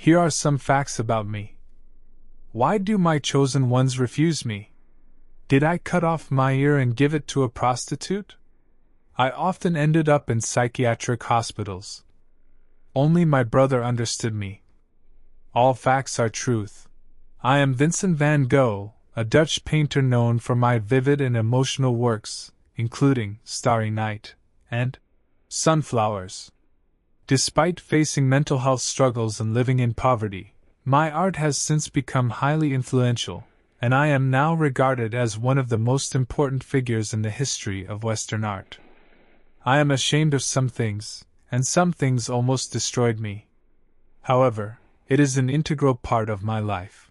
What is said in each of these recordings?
Here are some facts about me. Why do my chosen ones refuse me? Did I cut off my ear and give it to a prostitute? I often ended up in psychiatric hospitals. Only my brother understood me. All facts are truth. I am Vincent van Gogh, a Dutch painter known for my vivid and emotional works, including Starry Night and Sunflowers. Despite facing mental health struggles and living in poverty, my art has since become highly influential, and I am now regarded as one of the most important figures in the history of Western art. I am ashamed of some things, and some things almost destroyed me. However, it is an integral part of my life.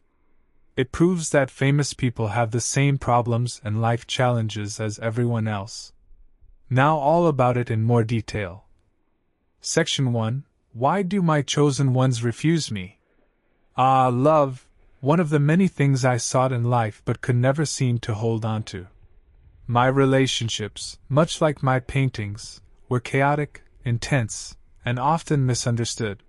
It proves that famous people have the same problems and life challenges as everyone else. Now all about it in more detail. Section 1. Why do my chosen ones refuse me? Love, one of the many things I sought in life but could never seem to hold on to. My relationships, much like my paintings, were chaotic, intense, and often misunderstood.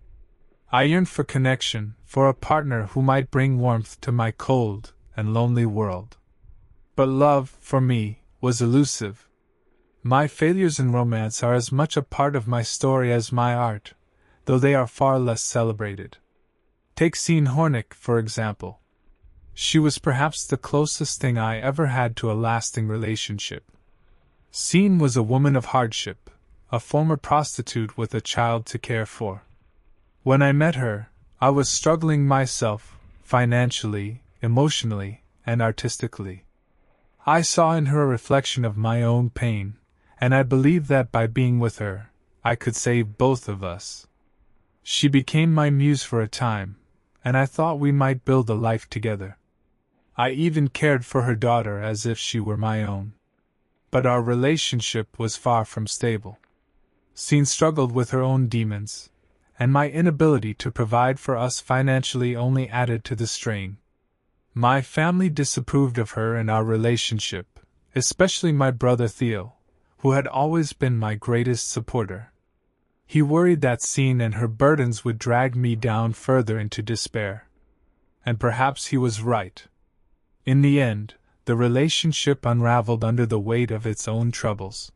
I yearned for connection, for a partner who might bring warmth to my cold and lonely world. But love, for me, was elusive. My failures in romance are as much a part of my story as my art, though they are far less celebrated. Take Sien Hornick, for example. She was perhaps the closest thing I ever had to a lasting relationship. Sien was a woman of hardship, a former prostitute with a child to care for. When I met her, I was struggling myself, financially, emotionally, and artistically. I saw in her a reflection of my own pain, and I believed that by being with her, I could save both of us. She became my muse for a time, and I thought we might build a life together. I even cared for her daughter as if she were my own. But our relationship was far from stable. Sien struggled with her own demons, and my inability to provide for us financially only added to the strain. My family disapproved of her and our relationship, especially my brother Theo, who had always been my greatest supporter. He worried that Sien and her burdens would drag me down further into despair. And perhaps he was right. In the end, the relationship unraveled under the weight of its own troubles.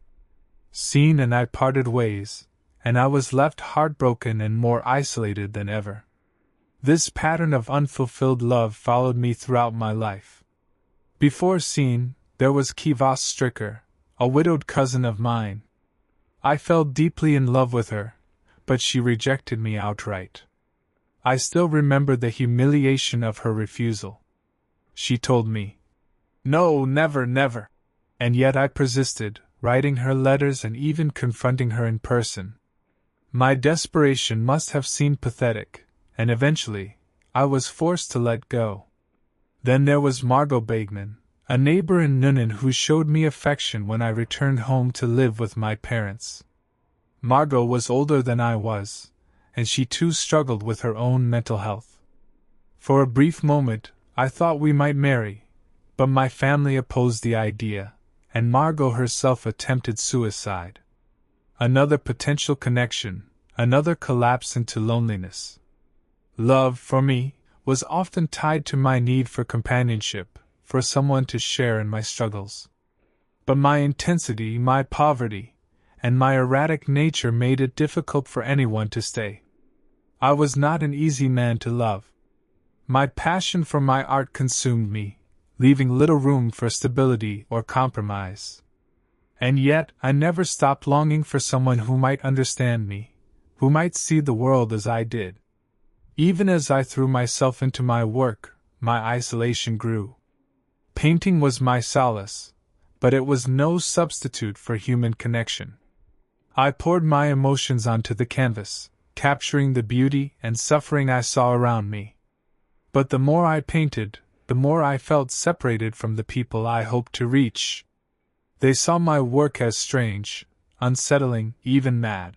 Sien and I parted ways, and I was left heartbroken and more isolated than ever. This pattern of unfulfilled love followed me throughout my life. Before Sien, there was Kivas Stricker, a widowed cousin of mine. I fell deeply in love with her, but she rejected me outright. I still remember the humiliation of her refusal. She told me, "No, never, never." And yet I persisted, writing her letters and even confronting her in person. My desperation must have seemed pathetic, and eventually, I was forced to let go. Then there was Margot Bagman, a neighbor in Nuenen who showed me affection when I returned home to live with my parents. Margot was older than I was, and she too struggled with her own mental health. For a brief moment, I thought we might marry, but my family opposed the idea, and Margot herself attempted suicide. Another potential connection, another collapse into loneliness. Love, for me, was often tied to my need for companionship, for someone to share in my struggles. But my intensity, my poverty, and my erratic nature made it difficult for anyone to stay. I was not an easy man to love. My passion for my art consumed me, leaving little room for stability or compromise. And yet, I never stopped longing for someone who might understand me, who might see the world as I did. Even as I threw myself into my work, my isolation grew. Painting was my solace, but it was no substitute for human connection. I poured my emotions onto the canvas, capturing the beauty and suffering I saw around me. But the more I painted, the more I felt separated from the people I hoped to reach. They saw my work as strange, unsettling, even mad.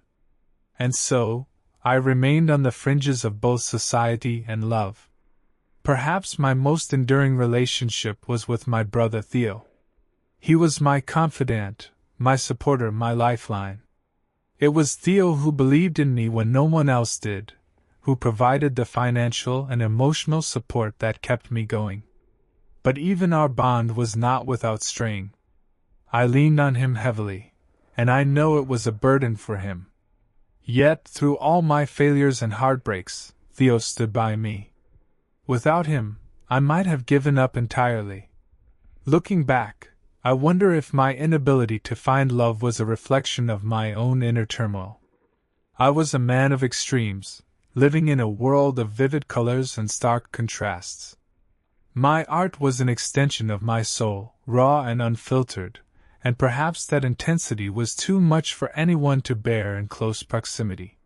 And so, I remained on the fringes of both society and love. Perhaps my most enduring relationship was with my brother Theo. He was my confidant, my supporter, my lifeline. It was Theo who believed in me when no one else did, who provided the financial and emotional support that kept me going. But even our bond was not without strain. I leaned on him heavily, and I know it was a burden for him. Yet, through all my failures and heartbreaks, Theo stood by me. Without him, I might have given up entirely. Looking back, I wonder if my inability to find love was a reflection of my own inner turmoil. I was a man of extremes, living in a world of vivid colors and stark contrasts. My art was an extension of my soul, raw and unfiltered, and perhaps that intensity was too much for anyone to bear in close proximity.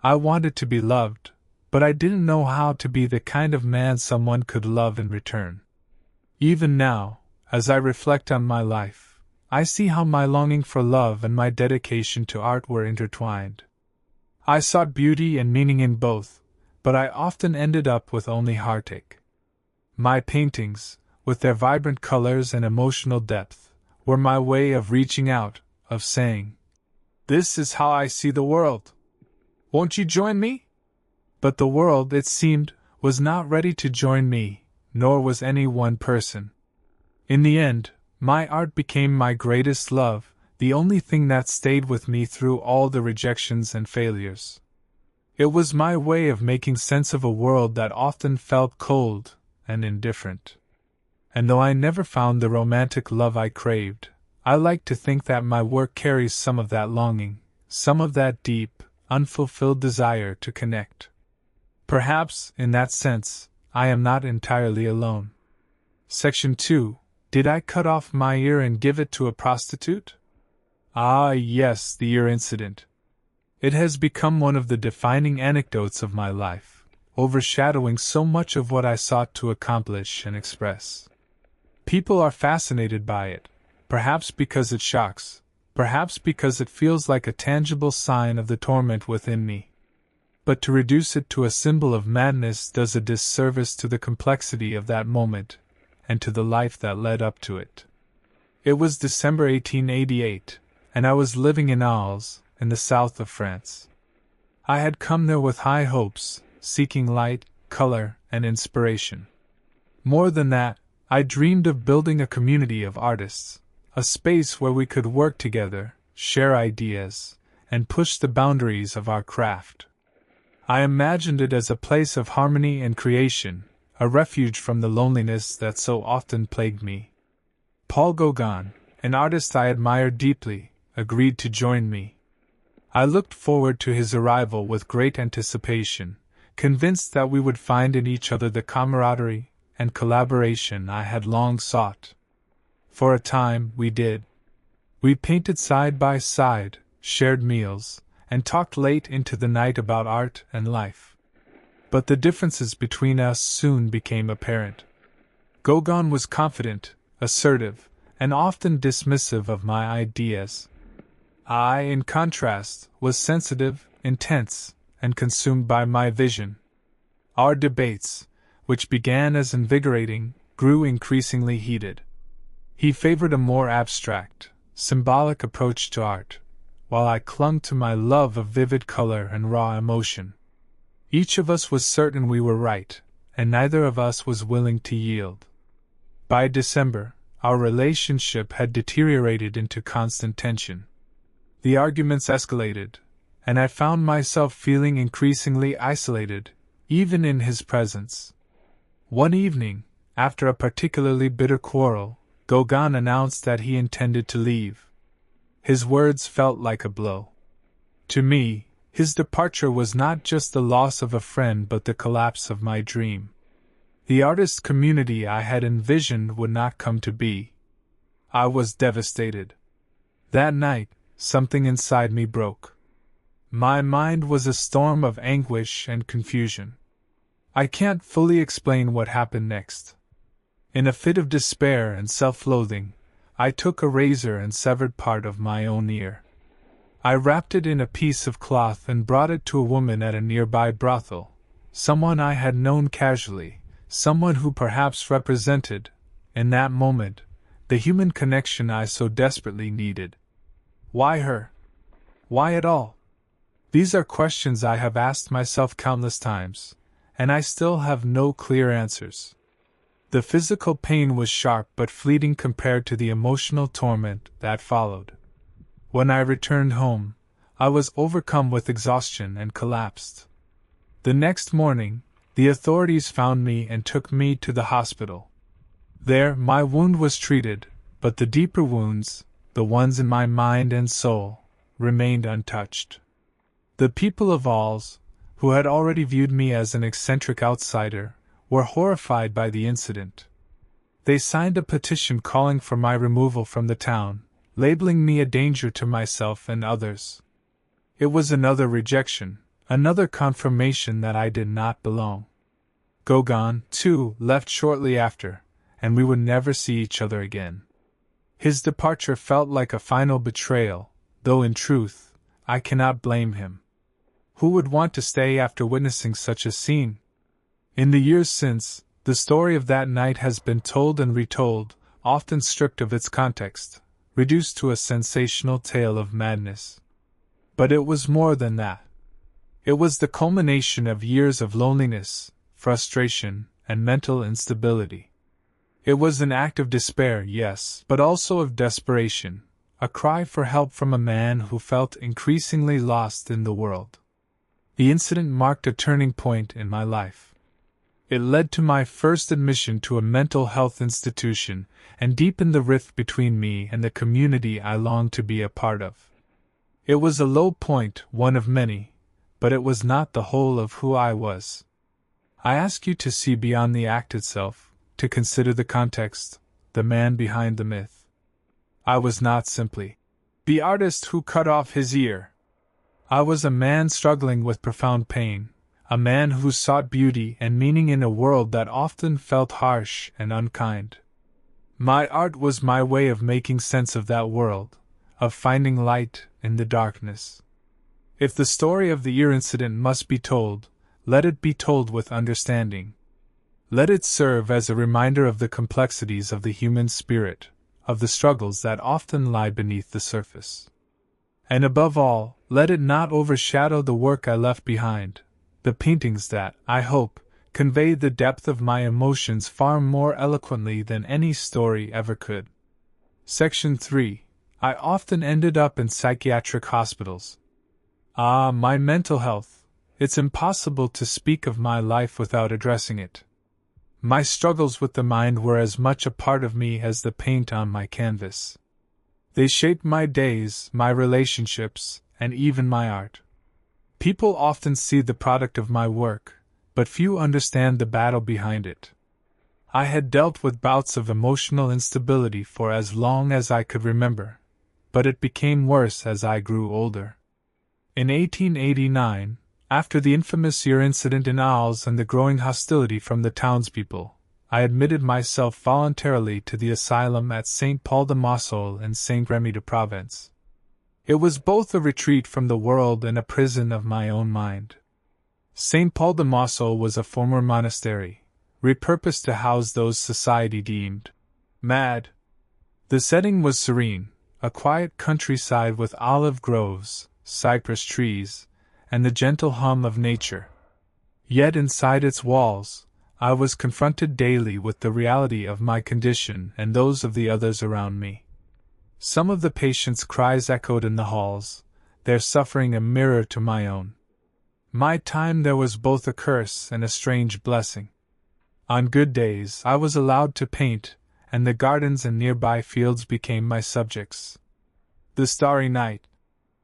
I wanted to be loved, but I didn't know how to be the kind of man someone could love in return. Even now, as I reflect on my life, I see how my longing for love and my dedication to art were intertwined. I sought beauty and meaning in both, but I often ended up with only heartache. My paintings, with their vibrant colors and emotional depth, were my way of reaching out, of saying, "This is how I see the world. Won't you join me?" But the world, it seemed, was not ready to join me, nor was any one person. In the end, my art became my greatest love, the only thing that stayed with me through all the rejections and failures. It was my way of making sense of a world that often felt cold and indifferent. And though I never found the romantic love I craved, I like to think that my work carries some of that longing, some of that deep, unfulfilled desire to connect. Perhaps, in that sense, I am not entirely alone. Section 2. Did I cut off my ear and give it to a prostitute? Ah, yes, the ear incident. It has become one of the defining anecdotes of my life, overshadowing so much of what I sought to accomplish and express. People are fascinated by it, perhaps because it shocks, perhaps because it feels like a tangible sign of the torment within me. But to reduce it to a symbol of madness does a disservice to the complexity of that moment, and to the life that led up to it. It was December 1888, and I was living in Arles, in the south of France. I had come there with high hopes, seeking light, color, and inspiration. More than that, I dreamed of building a community of artists, a space where we could work together, share ideas, and push the boundaries of our craft. I imagined it as a place of harmony and creation, a refuge from the loneliness that so often plagued me. Paul Gauguin, an artist I admired deeply, agreed to join me. I looked forward to his arrival with great anticipation, convinced that we would find in each other the camaraderie and collaboration I had long sought. For a time, we did. We painted side by side, shared meals, and talked late into the night about art and life. But the differences between us soon became apparent. Gauguin was confident, assertive, and often dismissive of my ideas. I, in contrast, was sensitive, intense, and consumed by my vision. Our debates, which began as invigorating, grew increasingly heated. He favored a more abstract, symbolic approach to art, while I clung to my love of vivid color and raw emotion. Each of us was certain we were right, and neither of us was willing to yield. By December, our relationship had deteriorated into constant tension. The arguments escalated, and I found myself feeling increasingly isolated, even in his presence. One evening, after a particularly bitter quarrel, Gauguin announced that he intended to leave. His words felt like a blow. To me, his departure was not just the loss of a friend but the collapse of my dream. The artist community I had envisioned would not come to be. I was devastated. That night, something inside me broke. My mind was a storm of anguish and confusion. I can't fully explain what happened next. In a fit of despair and self-loathing, I took a razor and severed part of my own ear. I wrapped it in a piece of cloth and brought it to a woman at a nearby brothel, someone I had known casually, someone who perhaps represented, in that moment, the human connection I so desperately needed. Why her? Why at all? These are questions I have asked myself countless times, and I still have no clear answers. The physical pain was sharp but fleeting compared to the emotional torment that followed. When I returned home, I was overcome with exhaustion and collapsed. The next morning, the authorities found me and took me to the hospital. There, my wound was treated, but the deeper wounds, the ones in my mind and soul, remained untouched. The people of Alls, who had already viewed me as an eccentric outsider, were horrified by the incident. They signed a petition calling for my removal from the town, labeling me a danger to myself and others. It was another rejection, another confirmation that I did not belong. Gauguin, too, left shortly after, and we would never see each other again. His departure felt like a final betrayal, though in truth, I cannot blame him. Who would want to stay after witnessing such a scene? In the years since, the story of that night has been told and retold, often stripped of its context, reduced to a sensational tale of madness. But it was more than that. It was the culmination of years of loneliness, frustration, and mental instability. It was an act of despair, yes, but also of desperation, a cry for help from a man who felt increasingly lost in the world. The incident marked a turning point in my life. It led to my first admission to a mental health institution and deepened the rift between me and the community I longed to be a part of. It was a low point, one of many, but it was not the whole of who I was. I ask you to see beyond the act itself, to consider the context, the man behind the myth. I was not simply the artist who cut off his ear. I was a man struggling with profound pain, a man who sought beauty and meaning in a world that often felt harsh and unkind. My art was my way of making sense of that world, of finding light in the darkness. If the story of the ear incident must be told, let it be told with understanding. Let it serve as a reminder of the complexities of the human spirit, of the struggles that often lie beneath the surface. And above all, let it not overshadow the work I left behind, the paintings that, I hope, convey the depth of my emotions far more eloquently than any story ever could. Section 3. I often ended up in psychiatric hospitals. Ah, my mental health. It's impossible to speak of my life without addressing it. My struggles with the mind were as much a part of me as the paint on my canvas. They shaped my days, my relationships, and even my art. People often see the product of my work, but few understand the battle behind it. I had dealt with bouts of emotional instability for as long as I could remember, but it became worse as I grew older. In 1889, after the infamous ear incident in Alls and the growing hostility from the townspeople, I admitted myself voluntarily to the asylum at St. Paul de Mossoul in St. Remy de Provence. It was both a retreat from the world and a prison of my own mind. St. Paul de Mossoul was a former monastery, repurposed to house those society deemed mad. The setting was serene, a quiet countryside with olive groves, cypress trees, and the gentle hum of nature. Yet inside its walls, I was confronted daily with the reality of my condition and those of the others around me. Some of the patients' cries echoed in the halls, their suffering a mirror to my own. My time there was both a curse and a strange blessing. On good days I was allowed to paint, and the gardens and nearby fields became my subjects. The Starry Night,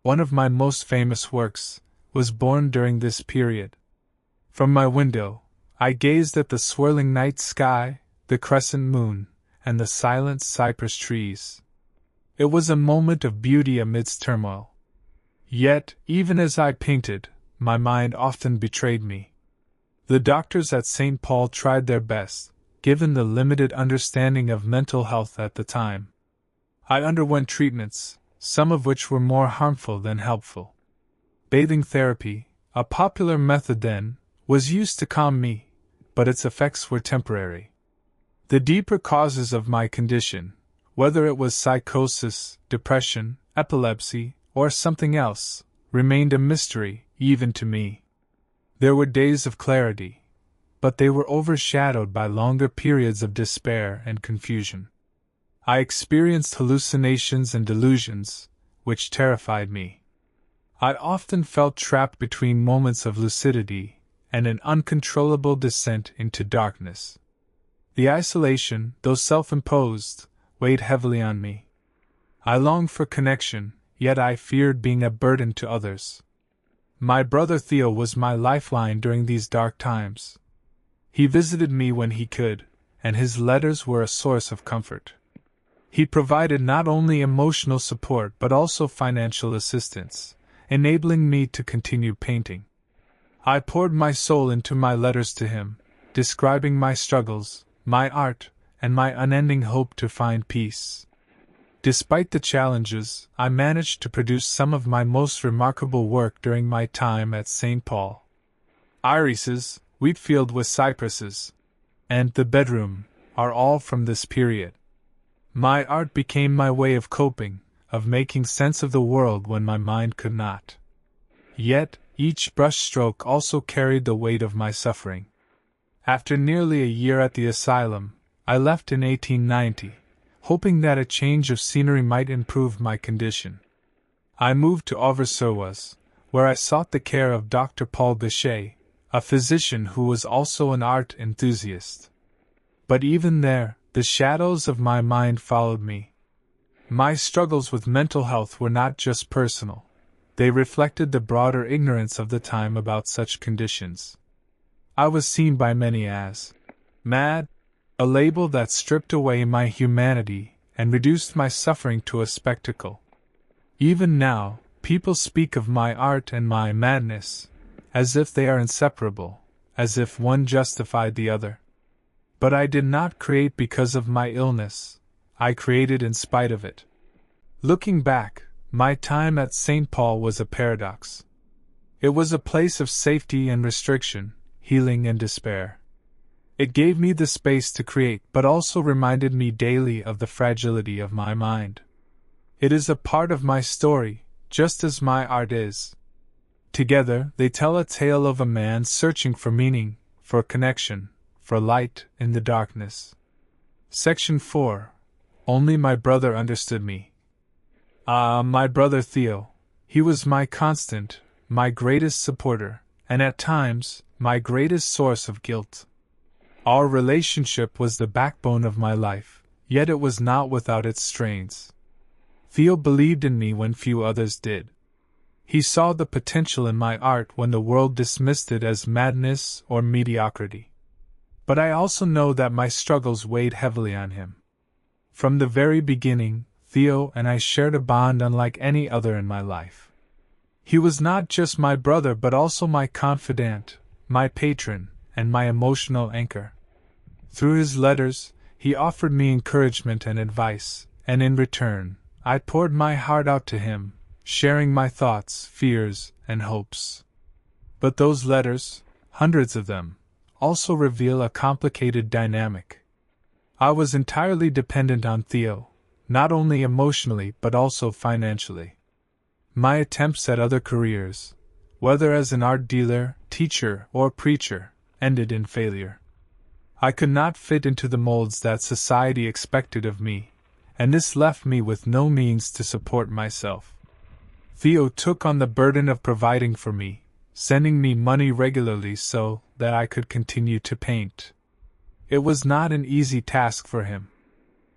one of my most famous works, was born during this period. From my window, I gazed at the swirling night sky, the crescent moon, and the silent cypress trees. It was a moment of beauty amidst turmoil. Yet, even as I painted, my mind often betrayed me. The doctors at St. Paul tried their best, given the limited understanding of mental health at the time. I underwent treatments, some of which were more harmful than helpful. Bathing therapy, a popular method then, was used to calm me, but its effects were temporary. The deeper causes of my condition, whether it was psychosis, depression, epilepsy, or something else, remained a mystery, even to me. There were days of clarity, but they were overshadowed by longer periods of despair and confusion. I experienced hallucinations and delusions, which terrified me. I often felt trapped between moments of lucidity and an uncontrollable descent into darkness. The isolation, though self-imposed, weighed heavily on me. I longed for connection, yet I feared being a burden to others. My brother Theo was my lifeline during these dark times. He visited me when he could, and his letters were a source of comfort. He provided not only emotional support but also financial assistance, enabling me to continue painting. I poured my soul into my letters to him, describing my struggles, my art, and my unending hope to find peace. Despite the challenges, I managed to produce some of my most remarkable work during my time at St. Paul. Irises, Wheatfield with cypresses, and The Bedroom are all from this period. My art became my way of coping, of making sense of the world when my mind could not. Yet, each brushstroke also carried the weight of my suffering. After nearly a year at the asylum, I left in 1890, hoping that a change of scenery might improve my condition. I moved to Auvers-sur-Oise, where I sought the care of Dr. Paul Bichet, a physician who was also an art enthusiast. But even there, the shadows of my mind followed me. My struggles with mental health were not just personal. They reflected the broader ignorance of the time about such conditions. I was seen by many as mad, a label that stripped away my humanity and reduced my suffering to a spectacle. Even now, people speak of my art and my madness, as if they are inseparable, as if one justified the other. But I did not create because of my illness, I created in spite of it. Looking back, my time at St. Paul was a paradox. It was a place of safety and restriction, healing and despair. It gave me the space to create but also reminded me daily of the fragility of my mind. It is a part of my story, just as my art is. Together, they tell a tale of a man searching for meaning, for connection, for light in the darkness. Section 4. Only my brother understood me. My brother Theo. He was my constant, my greatest supporter, and at times, my greatest source of guilt. Our relationship was the backbone of my life, yet it was not without its strains. Theo believed in me when few others did. He saw the potential in my art when the world dismissed it as madness or mediocrity. But I also know that my struggles weighed heavily on him. From the very beginning, Theo and I shared a bond unlike any other in my life. He was not just my brother but also my confidant, my patron, and my emotional anchor. Through his letters, he offered me encouragement and advice, and in return, I poured my heart out to him, sharing my thoughts, fears, and hopes. But those letters, hundreds of them, also reveal a complicated dynamic. I was entirely dependent on Theo, not only emotionally but also financially. My attempts at other careers, whether as an art dealer, teacher, or preacher, ended in failure. I could not fit into the molds that society expected of me, and this left me with no means to support myself. Theo took on the burden of providing for me, sending me money regularly so that I could continue to paint. It was not an easy task for him.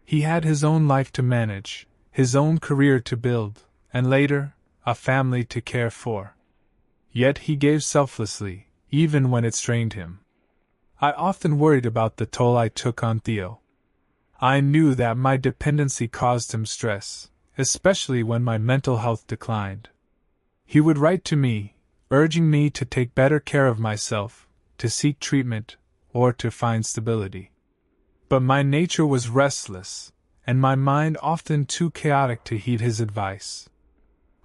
He had his own life to manage, his own career to build, and later, a family to care for. Yet he gave selflessly, even when it strained him. I often worried about the toll I took on Theo. I knew that my dependency caused him stress, especially when my mental health declined. He would write to me, urging me to take better care of myself, to seek treatment, or to find stability. But my nature was restless, and my mind often too chaotic to heed his advice.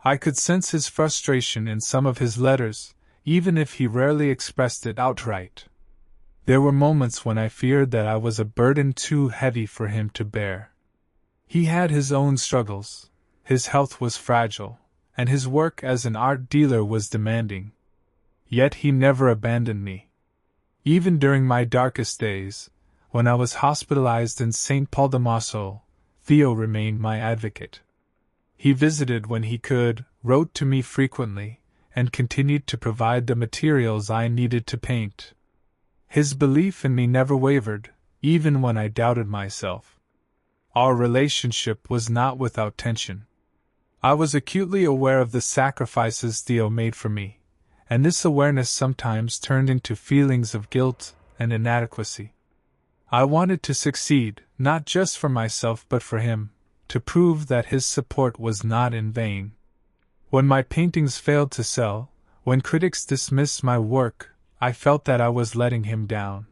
I could sense his frustration in some of his letters, even if he rarely expressed it outright. There were moments when I feared that I was a burden too heavy for him to bear. He had his own struggles, his health was fragile, and his work as an art dealer was demanding. Yet he never abandoned me. Even during my darkest days, when I was hospitalized in St. Paul de Marceau, Theo remained my advocate. He visited when he could, wrote to me frequently, and continued to provide the materials I needed to paint. His belief in me never wavered, even when I doubted myself. Our relationship was not without tension. I was acutely aware of the sacrifices Theo made for me, and this awareness sometimes turned into feelings of guilt and inadequacy. I wanted to succeed, not just for myself but for him, to prove that his support was not in vain. When my paintings failed to sell, when critics dismissed my work, I felt that I was letting him down.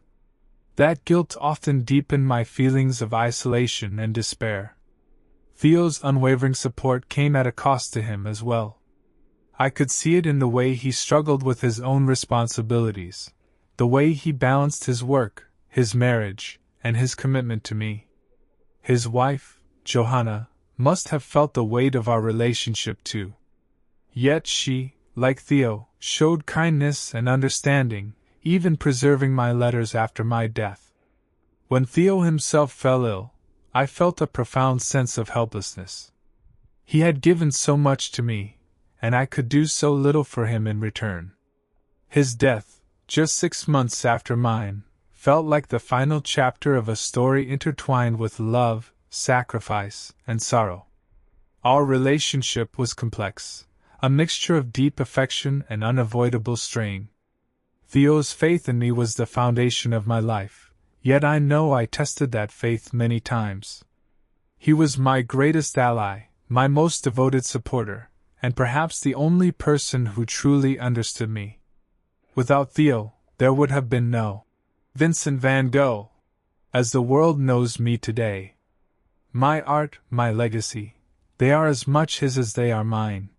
That guilt often deepened my feelings of isolation and despair. Theo's unwavering support came at a cost to him as well. I could see it in the way he struggled with his own responsibilities, the way he balanced his work, his marriage, and his commitment to me. His wife, Johanna, must have felt the weight of our relationship too. Yet she, like Theo, showed kindness and understanding, even preserving my letters after my death. When Theo himself fell ill, I felt a profound sense of helplessness. He had given so much to me, and I could do so little for him in return. His death, just 6 months after mine, felt like the final chapter of a story intertwined with love, sacrifice, and sorrow. Our relationship was complex, a mixture of deep affection and unavoidable strain. Theo's faith in me was the foundation of my life, yet I know I tested that faith many times. He was my greatest ally, my most devoted supporter, and perhaps the only person who truly understood me. Without Theo, there would have been no Vincent van Gogh, as the world knows me today. My art, my legacy, they are as much his as they are mine.